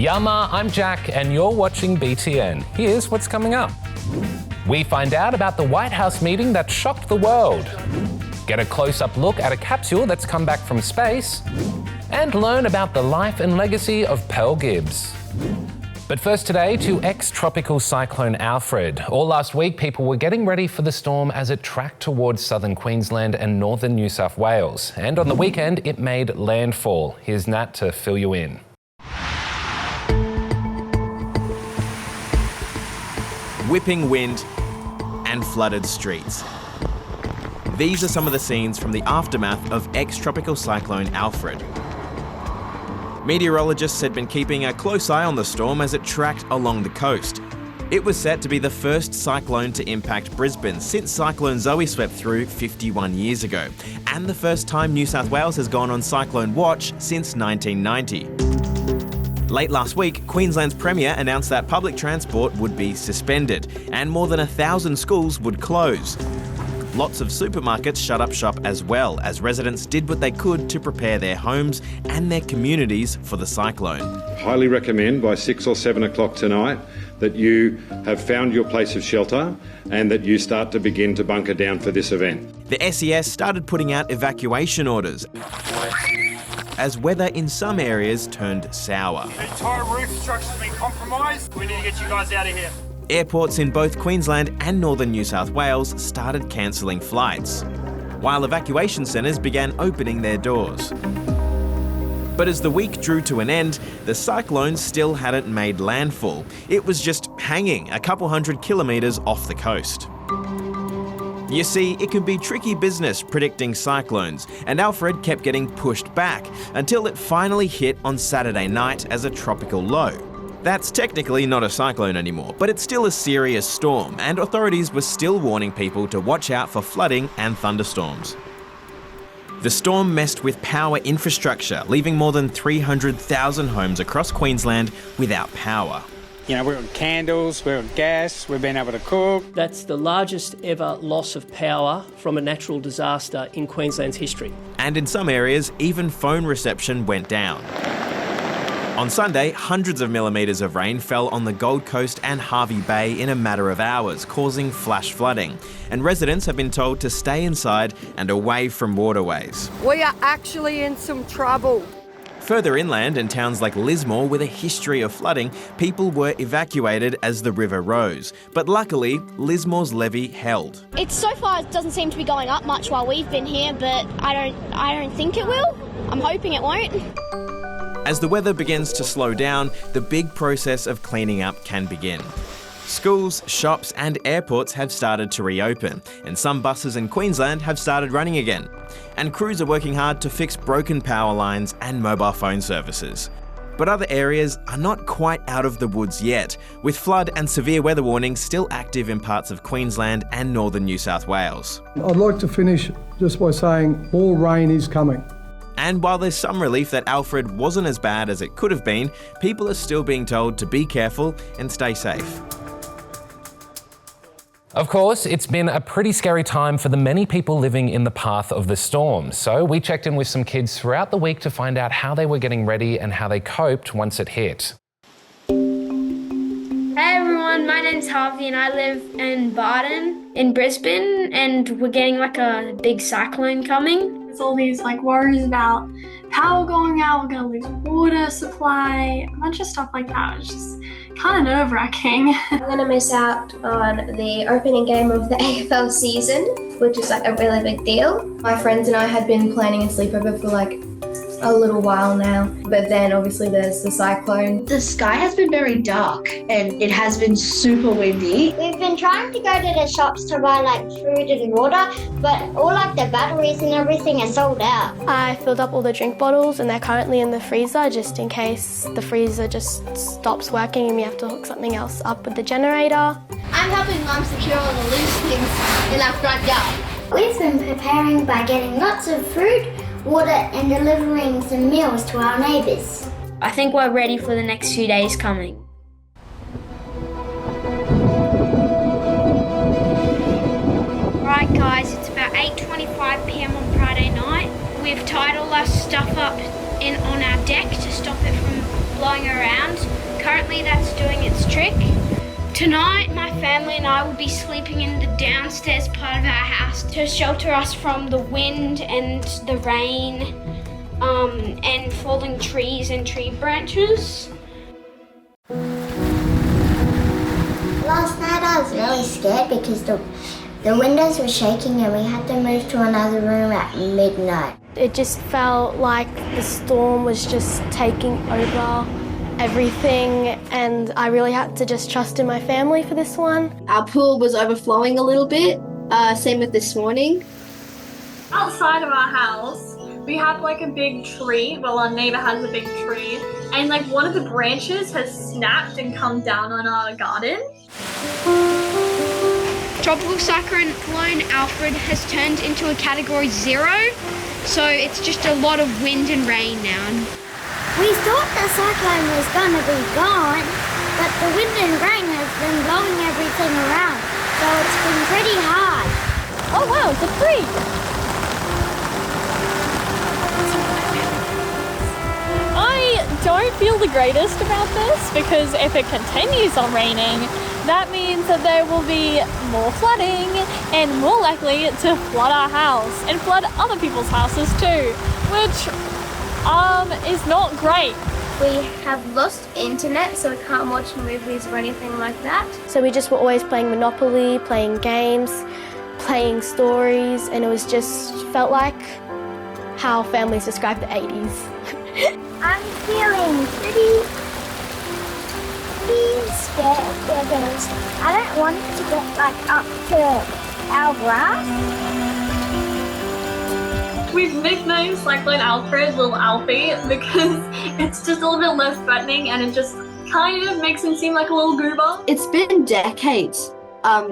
Yama, I'm Jack and you're watching BTN. Here's what's coming up. We find out about the White House meeting that shocked the world, get a close-up look at a capsule that's come back from space, and learn about the life and legacy of Pearl Gibbs. But first today to ex-tropical Cyclone Alfred. All last week, people were getting ready for the storm as it tracked towards southern Queensland and northern New South Wales. And on the weekend, it made landfall. Here's Nat to fill you in. Whipping wind and flooded streets. These are some of the scenes from the aftermath of ex-tropical Cyclone Alfred. Meteorologists had been keeping a close eye on the storm as it tracked along the coast. It was set to be the first cyclone to impact Brisbane since Cyclone Zoe swept through 51 years ago, and the first time New South Wales has gone on cyclone watch since 1990. Late last week, Queensland's Premier announced that public transport would be suspended and more than 1,000 schools would close. Lots of supermarkets shut up shop as well, as residents did what they could to prepare their homes and their communities for the cyclone. Highly recommend by 6 or 7 o'clock tonight that you have found your place of shelter and that you start to begin to bunker down for this event. The SES started putting out evacuation orders as weather in some areas turned sour. The entire roof structure's been compromised. We need to get you guys out of here. Airports in both Queensland and northern New South Wales started cancelling flights, while evacuation centres began opening their doors. But as the week drew to an end, the cyclone still hadn't made landfall. It was just hanging a couple hundred kilometres off the coast. You see, it can be tricky business predicting cyclones, and Alfred kept getting pushed back until it finally hit on Saturday night as a tropical low. That's technically not a cyclone anymore, but it's still a serious storm, and authorities were still warning people to watch out for flooding and thunderstorms. The storm messed with power infrastructure, leaving more than 300,000 homes across Queensland without power. You know, we're on candles, we're on gas, we've been able to cook. That's the largest ever loss of power from a natural disaster in Queensland's history. And in some areas, even phone reception went down. On Sunday, hundreds of millimetres of rain fell on the Gold Coast and Hervey Bay in a matter of hours, causing flash flooding. And residents have been told to stay inside and away from waterways. We are actually in some trouble. Further inland, in towns like Lismore with a history of flooding, people were evacuated as the river rose. But luckily, Lismore's levee held. So far it doesn't seem to be going up much while we've been here, but I don't think it will. I'm hoping it won't. As the weather begins to slow down, the big process of cleaning up can begin. Schools, shops and airports have started to reopen, and some buses in Queensland have started running again. And crews are working hard to fix broken power lines and mobile phone services. But other areas are not quite out of the woods yet, with flood and severe weather warnings still active in parts of Queensland and northern New South Wales. I'd like to finish just by saying more rain is coming. And while there's some relief that Alfred wasn't as bad as it could have been, people are still being told to be careful and stay safe. Of course, it's been a pretty scary time for the many people living in the path of the storm. So we checked in with some kids throughout the week to find out how they were getting ready and how they coped once it hit. Hey everyone, my name's Harvey and I live in Barton in Brisbane, and we're getting like a big cyclone coming. There's all these worries about power going out, we're gonna lose water supply, a bunch of stuff like that. It's just kind of nerve-wracking. I'm gonna miss out on the opening game of the AFL season, which is a really big deal. My friends and I had been planning a sleepover for a little while now, but then obviously there's the cyclone. The sky has been very dark and it has been super windy. We've been trying to go to the shops to buy food and water, but all the batteries and everything are sold out. I filled up all the drink bottles and they're currently in the freezer just in case the freezer just stops working and we have to hook something else up with the generator. I'm helping Mum secure all the loose things in our front yard. We've been preparing by getting lots of fruit, water and delivering some meals to our neighbours. I think we're ready for the next few days coming. Right guys, it's about 8:25 PM on Friday night. We've tied all our stuff up on our deck to stop it from blowing around. currently that's doing its trick. Tonight, my family and I will be sleeping in the downstairs part of our house to shelter us from the wind and the rain and falling trees and tree branches. Last night I was really scared because the windows were shaking and we had to move to another room at midnight. It just felt like the storm was just taking over everything, and I really had to just trust in my family for this one. Our pool was overflowing a little bit, same with this morning. Outside of our house, we have like a big tree. Well, our neighbor has a big tree, and like one of the branches has snapped and come down on our garden. Tropical Cyclone Alfred has turned into a Category 0, so it's just a lot of wind and rain now. We thought the cyclone was going to be gone, but the wind and rain has been blowing everything around, so it's been pretty hard. Oh wow, it's a tree! I don't feel the greatest about this because if it continues on raining, that means that there will be more flooding and more likely to flood our house and flood other people's houses too, which is not great. We have lost internet, so we can't watch movies or anything like that. So we just were always playing Monopoly, playing games, playing stories, and it was just felt like how families describe the 80s. I'm feeling pretty scared because I don't want it to get like up to our grass. We've nicknamed Cyclone Alfred Little Alfie because it's just a little bit less threatening and it just kind of makes him seem like a little goober. It's been decades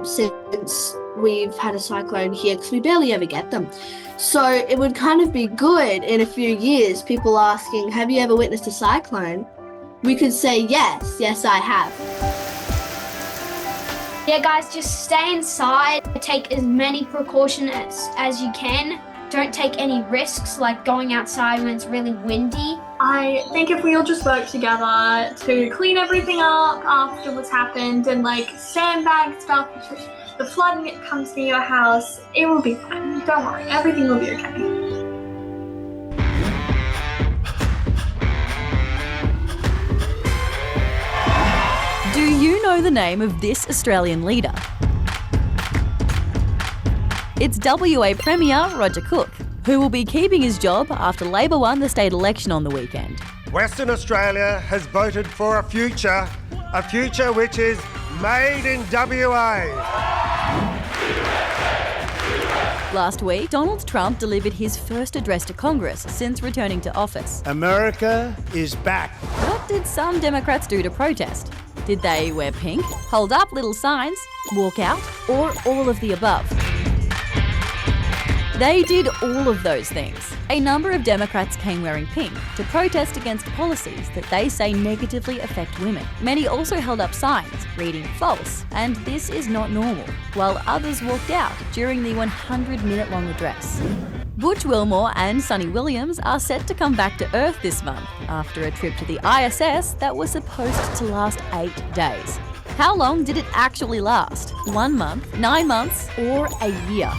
since we've had a cyclone here because we barely ever get them. So it would kind of be good in a few years, people asking, have you ever witnessed a cyclone? We could say, yes, I have. Yeah, guys, just stay inside. Take as many precautions as you can. Don't take any risks, like going outside when it's really windy. I think if we all just work together to clean everything up after what's happened and like sandbag stuff, if the flooding comes near your house, it will be fine. Don't worry, everything will be okay. Do you know the name of this Australian leader? It's WA Premier Roger Cook, who will be keeping his job after Labor won the state election on the weekend. Western Australia has voted for a future which is made in WA. Last week, Donald Trump delivered his first address to Congress since returning to office. America is back. What did some Democrats do to protest? Did they wear pink, hold up little signs, walk out, or all of the above? They did all of those things. A number of Democrats came wearing pink to protest against policies that they say negatively affect women. Many also held up signs reading false and this is not normal, while others walked out during the 100-minute-long address. Butch Wilmore and Sonny Williams are set to come back to Earth this month after a trip to the ISS that was supposed to last 8 days. How long did it actually last? 1 month, 9 months, or a year?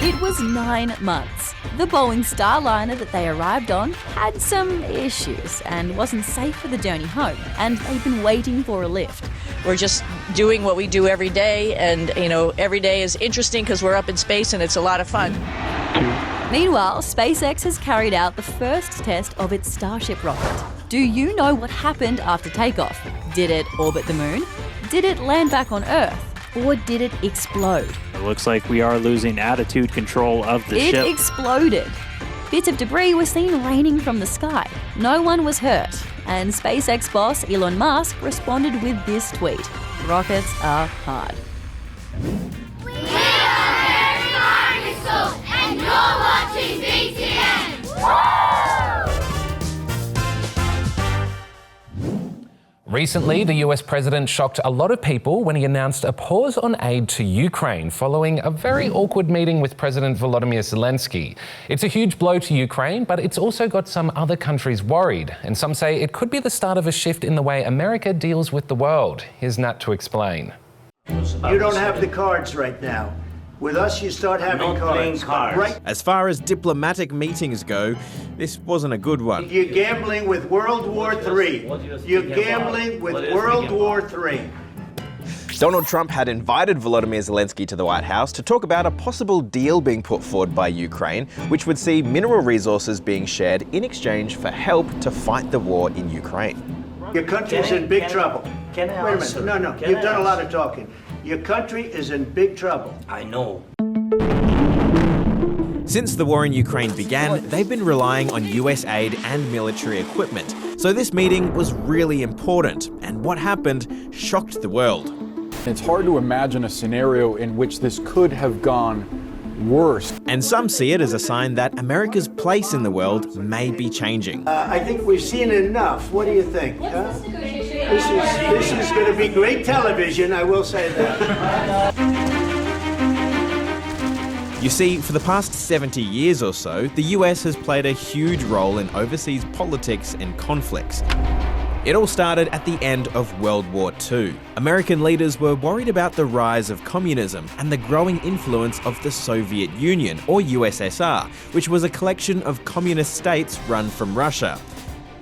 It was 9 months. The Boeing Starliner that they arrived on had some issues and wasn't safe for the journey home, and they'd been waiting for a lift. We're just doing what we do every day, and every day is interesting because we're up in space and it's a lot of fun. Meanwhile, SpaceX has carried out the first test of its Starship rocket. Do you know what happened after takeoff? Did it orbit the moon? Did it land back on Earth? Or did it explode? It looks like we are losing attitude control of the ship. It exploded. Bits of debris were seen raining from the sky. No one was hurt. And SpaceX boss Elon Musk responded with this tweet: "Rockets are hard." We are very Barnacle, and you're watching BTN. Woo! Recently, the US president shocked a lot of people when he announced a pause on aid to Ukraine following a very awkward meeting with President Volodymyr Zelensky. It's a huge blow to Ukraine, but it's also got some other countries worried, and some say it could be the start of a shift in the way America deals with the world. Here's Nat to explain. You don't have the cards right now. With us, you start having cards. Right. As far as diplomatic meetings go, this wasn't a good one. You're gambling with World War III. You're gambling with World War III. Donald Trump had invited Volodymyr Zelensky to the White House to talk about a possible deal being put forward by Ukraine, which would see mineral resources being shared in exchange for help to fight the war in Ukraine. Your country's in big trouble. Wait a minute. No. You've done a lot of talking. Your country is in big trouble. I know. Since the war in Ukraine began, they've been relying on US aid and military equipment. So this meeting was really important, and what happened shocked the world. It's hard to imagine a scenario in which this could have gone worse. And some see it as a sign that America's place in the world may be changing. I think we've seen enough. What do you think? Huh? This is going to be great television, I will say that. You see, for the past 70 years or so, the US has played a huge role in overseas politics and conflicts. It all started at the end of World War II. American leaders were worried about the rise of communism and the growing influence of the Soviet Union, or USSR, which was a collection of communist states run from Russia.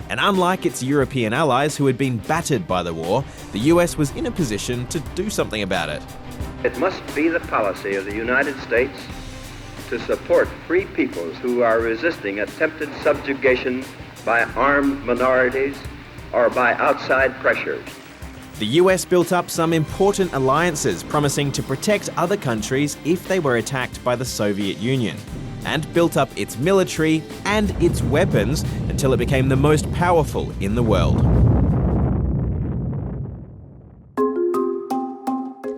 And unlike its European allies who had been battered by the war, the US was in a position to do something about it. It must be the policy of the United States to support free peoples who are resisting attempted subjugation by armed minorities or by outside pressures. The US built up some important alliances, promising to protect other countries if they were attacked by the Soviet Union, and built up its military and its weapons until it became the most powerful in the world.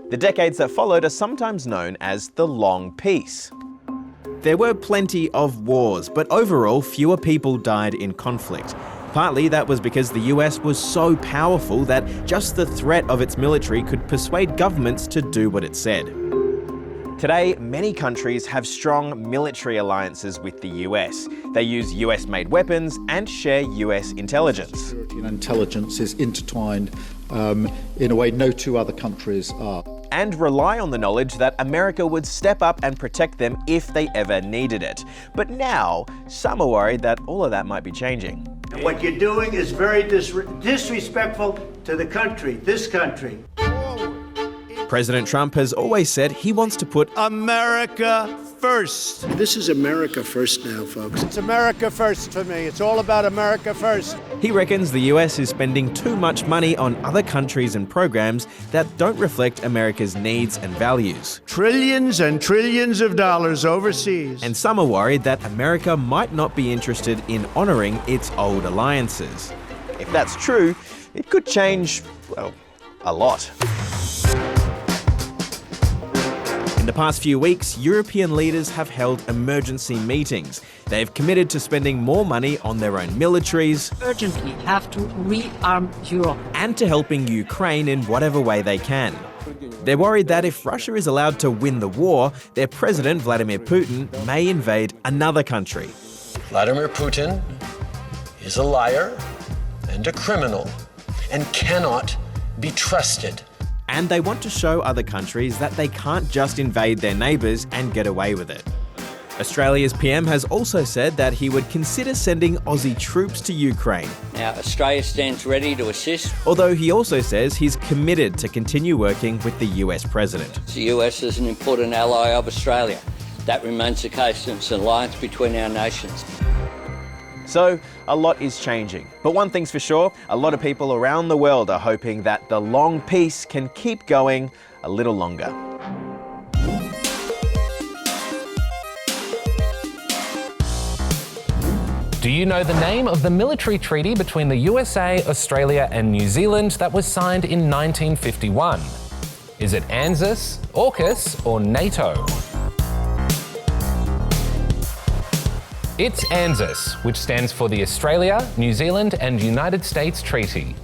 The decades that followed are sometimes known as the Long Peace. There were plenty of wars, but overall fewer people died in conflict. Partly that was because the US was so powerful that just the threat of its military could persuade governments to do what it said. Today, many countries have strong military alliances with the US. They use US-made weapons and share US intelligence. Security and intelligence is intertwined in a way no two other countries are. And rely on the knowledge that America would step up and protect them if they ever needed it. But now, some are worried that all of that might be changing. What you're doing is very disrespectful to the country, this country. President Trump has always said he wants to put America first. This is America first now, folks. It's America first for me. It's all about America first. He reckons the US is spending too much money on other countries and programs that don't reflect America's needs and values. Trillions and trillions of dollars overseas. And some are worried that America might not be interested in honouring its old alliances. If that's true, it could change, well, a lot. In the past few weeks, European leaders have held emergency meetings. They've committed to spending more money on their own militaries. Urgently have to rearm Europe. And to helping Ukraine in whatever way they can. They're worried that if Russia is allowed to win the war, their president, Vladimir Putin, may invade another country. Vladimir Putin is a liar and a criminal and cannot be trusted. And they want to show other countries that they can't just invade their neighbours and get away with it. Australia's PM has also said that he would consider sending Aussie troops to Ukraine. Now, Australia stands ready to assist. Although he also says he's committed to continue working with the US president. The US is an important ally of Australia. That remains the case. It's an alliance between our nations. So, a lot is changing. But one thing's for sure, a lot of people around the world are hoping that the long peace can keep going a little longer. Do you know the name of the military treaty between the USA, Australia and New Zealand that was signed in 1951? Is it ANZUS, AUKUS or NATO? It's ANZUS, which stands for the Australia, New Zealand and United States Treaty.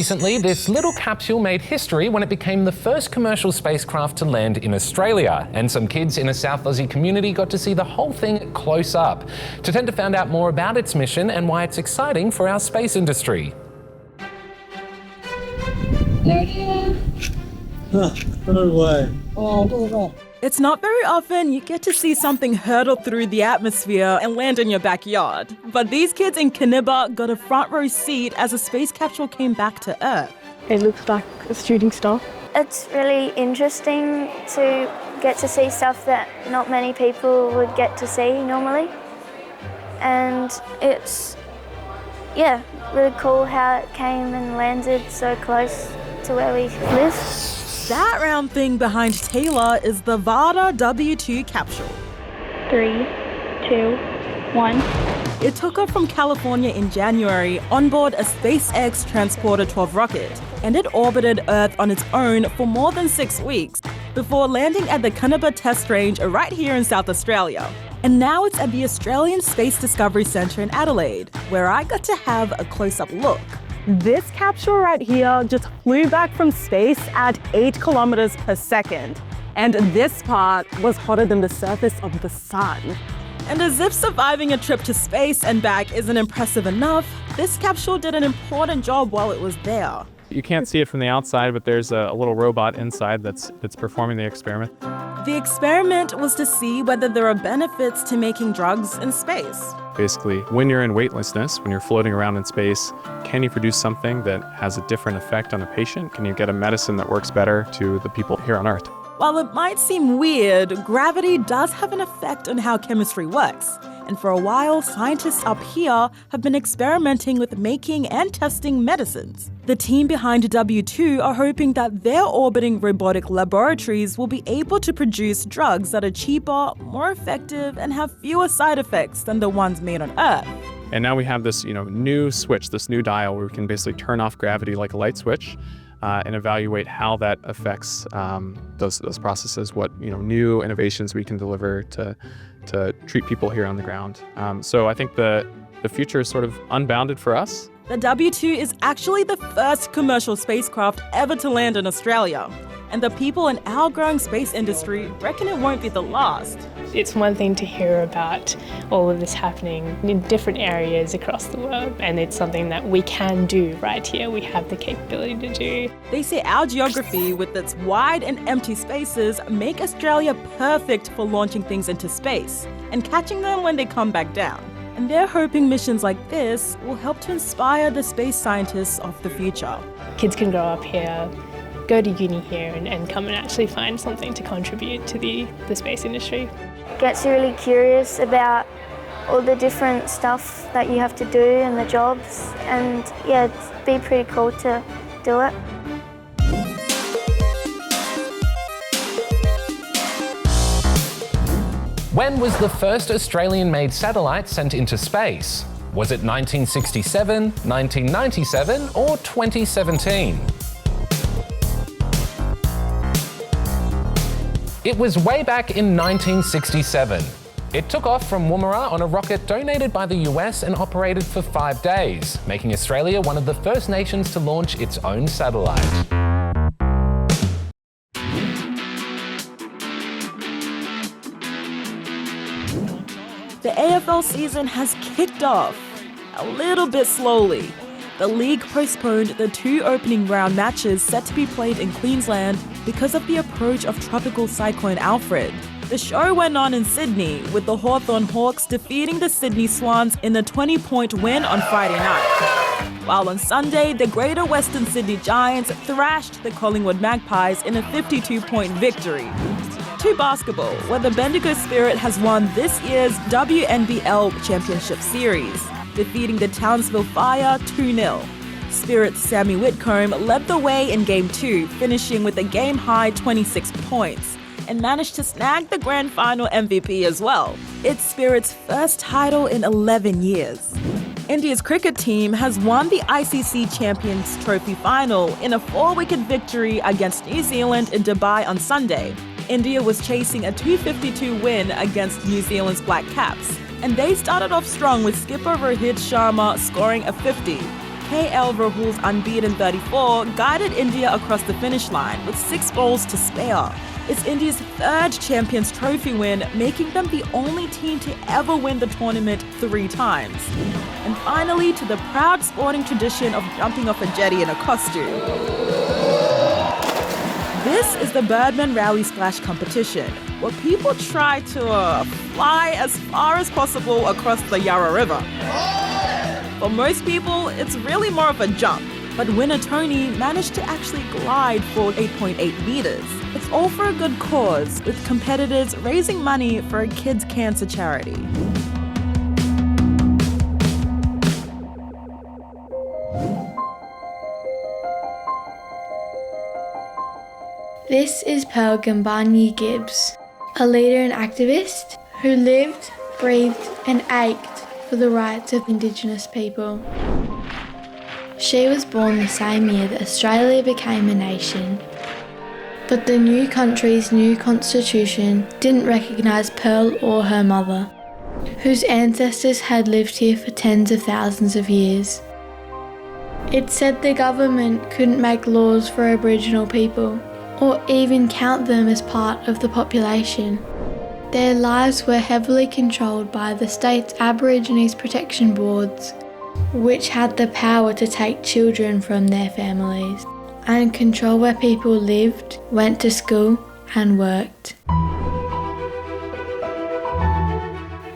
Recently, this little capsule made history when it became the first commercial spacecraft to land in Australia, and some kids in a South Aussie community got to see the whole thing close up. Tatenda to find out more about its mission and why it's exciting for our space industry. It's not very often you get to see something hurtle through the atmosphere and land in your backyard. But these kids in Kaniba got a front row seat as a space capsule came back to Earth. It looks like a shooting star. It's really interesting to get to see stuff that not many people would get to see normally. And it's, really cool how it came and landed so close to where we live. That round thing behind Taylor is the VADA W2 capsule. 3, 2, 1. It took off from California in January on board a SpaceX Transporter 12 rocket, and it orbited Earth on its own for more than 6 weeks before landing at the Kaniba Test Range right here in South Australia. And now it's at the Australian Space Discovery Centre in Adelaide, where I got to have a close-up look. This capsule right here just flew back from space at 8 kilometers per second. And this part was hotter than the surface of the sun. And as if surviving a trip to space and back isn't impressive enough, this capsule did an important job while it was there. You can't see it from the outside, but there's a little robot inside that's performing the experiment. The experiment was to see whether there are benefits to making drugs in space. Basically, when you're in weightlessness, when you're floating around in space, can you produce something that has a different effect on a patient? Can you get a medicine that works better to the people here on Earth? While it might seem weird, gravity does have an effect on how chemistry works. And for a while, scientists up here have been experimenting with making and testing medicines. The team behind W2 are hoping that their orbiting robotic laboratories will be able to produce drugs that are cheaper, more effective, and have fewer side effects than the ones made on Earth. And now we have this, new switch, this new dial where we can basically turn off gravity like a light switch and evaluate how that affects those processes, what new innovations we can deliver to treat people here on the ground. So I think the future is sort of unbounded for us. The W2 is actually the first commercial spacecraft ever to land in Australia. And the people in our growing space industry reckon it won't be the last. It's one thing to hear about all of this happening in different areas across the world, and it's something that we can do right here. We have the capability to do. They say our geography, with its wide and empty spaces, make Australia perfect for launching things into space and catching them when they come back down. And they're hoping missions like this will help to inspire the space scientists of the future. Kids can grow up here, go to uni here, and come and actually find something to contribute to the space industry. Gets you really curious about all the different stuff that you have to do and the jobs, and it'd be pretty cool to do it. When was the first Australian-made satellite sent into space? Was it 1967, 1997, or 2017? It was way back in 1967. It took off from Woomera on a rocket donated by the US and operated for 5 days, making Australia one of the first nations to launch its own satellite. The AFL season has kicked off, a little bit slowly. The league postponed the 2 opening round matches set to be played in Queensland because of the approach of Tropical Cyclone Alfred. The show went on in Sydney, with the Hawthorn Hawks defeating the Sydney Swans in a 20-point win on Friday night. While on Sunday, the Greater Western Sydney Giants thrashed the Collingwood Magpies in a 52-point victory. To basketball, where the Bendigo Spirit has won this year's WNBL Championship Series, defeating the Townsville Fire 2-0. Spirit's Sammy Whitcomb led the way in Game 2, finishing with a game-high 26 points, and managed to snag the Grand Final MVP as well. It's Spirit's first title in 11 years. India's cricket team has won the ICC Champions Trophy final in a 4-wicket victory against New Zealand in Dubai on Sunday. India was chasing a 252 win against New Zealand's Black Caps, and they started off strong with skipper Rohit Sharma scoring a 50. KL Rahul's unbeaten 34 guided India across the finish line with 6 balls to spare. It's India's 3rd Champions Trophy win, making them the only team to ever win the tournament 3 times. And finally, to the proud sporting tradition of jumping off a jetty in a costume. This is the Birdman Rally Splash competition, where people try to fly as far as possible across the Yarra River. For most people, it's really more of a jump, but winner Tony managed to actually glide for 8.8 meters. It's all for a good cause, with competitors raising money for a kids' cancer charity. This is Pearl Gibbs, a leader and activist who lived, breathed and ached for the rights of Indigenous people. She was born the same year that Australia became a nation, but the new country's new constitution didn't recognise Pearl or her mother, whose ancestors had lived here for tens of thousands of years. It said the government couldn't make laws for Aboriginal people, or even count them as part of the population. Their lives were heavily controlled by the state's Aborigines protection boards, which had the power to take children from their families and control where people lived, went to school and worked.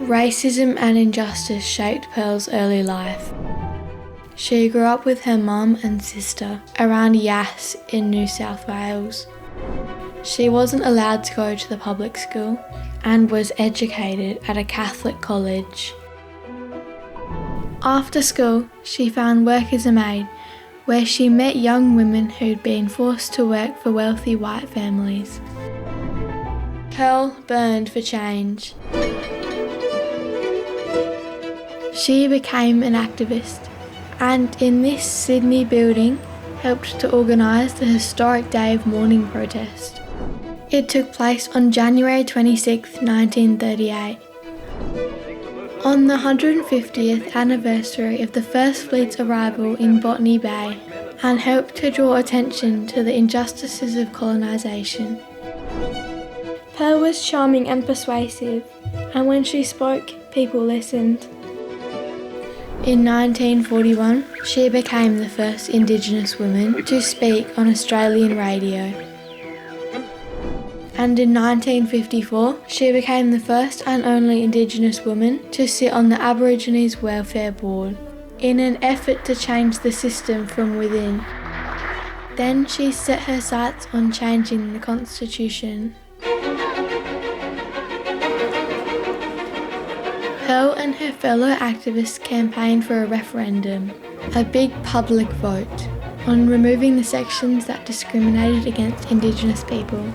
Racism and injustice shaped Pearl's early life. She grew up with her mum and sister around Yass in New South Wales. She wasn't allowed to go to the public school and was educated at a Catholic college. After school, she found work as a maid, where she met young women who'd been forced to work for wealthy white families. Pearl burned for change. She became an activist, and in this Sydney building helped to organise the historic day of mourning protest. It took place on January 26, 1938. On the 150th anniversary of the First Fleet's arrival in Botany Bay, and helped to draw attention to the injustices of colonisation. Pearl was charming and persuasive, and when she spoke, people listened. In 1941, she became the first Indigenous woman to speak on Australian radio. And in 1954, she became the first and only Indigenous woman to sit on the Aborigines Welfare Board, in an effort to change the system from within. Then she set her sights on changing the Constitution. Pearl and her fellow activists campaigned for a referendum, a big public vote, on removing the sections that discriminated against Indigenous people.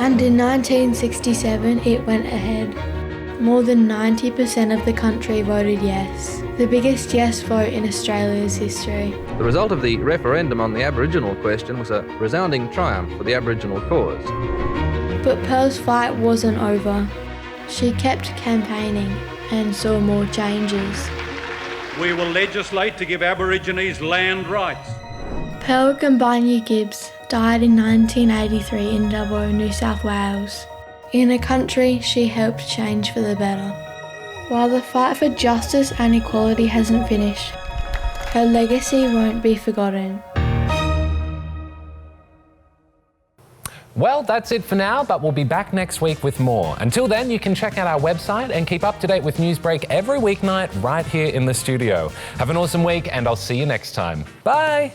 And in 1967 it went ahead. More than 90% of the country voted yes, the biggest yes vote in Australia's history. The result of the referendum on the Aboriginal question was a resounding triumph for the Aboriginal cause. But Pearl's fight wasn't over. She kept campaigning and saw more changes. We will legislate to give Aborigines land rights. Pearl Gibbs died in 1983 in Dubbo, New South Wales, in a country she helped change for the better. While the fight for justice and equality hasn't finished, her legacy won't be forgotten. Well, that's it for now, but we'll be back next week with more. Until then, you can check out our website and keep up to date with Newsbreak every weeknight right here in the studio. Have an awesome week, and I'll see you next time. Bye!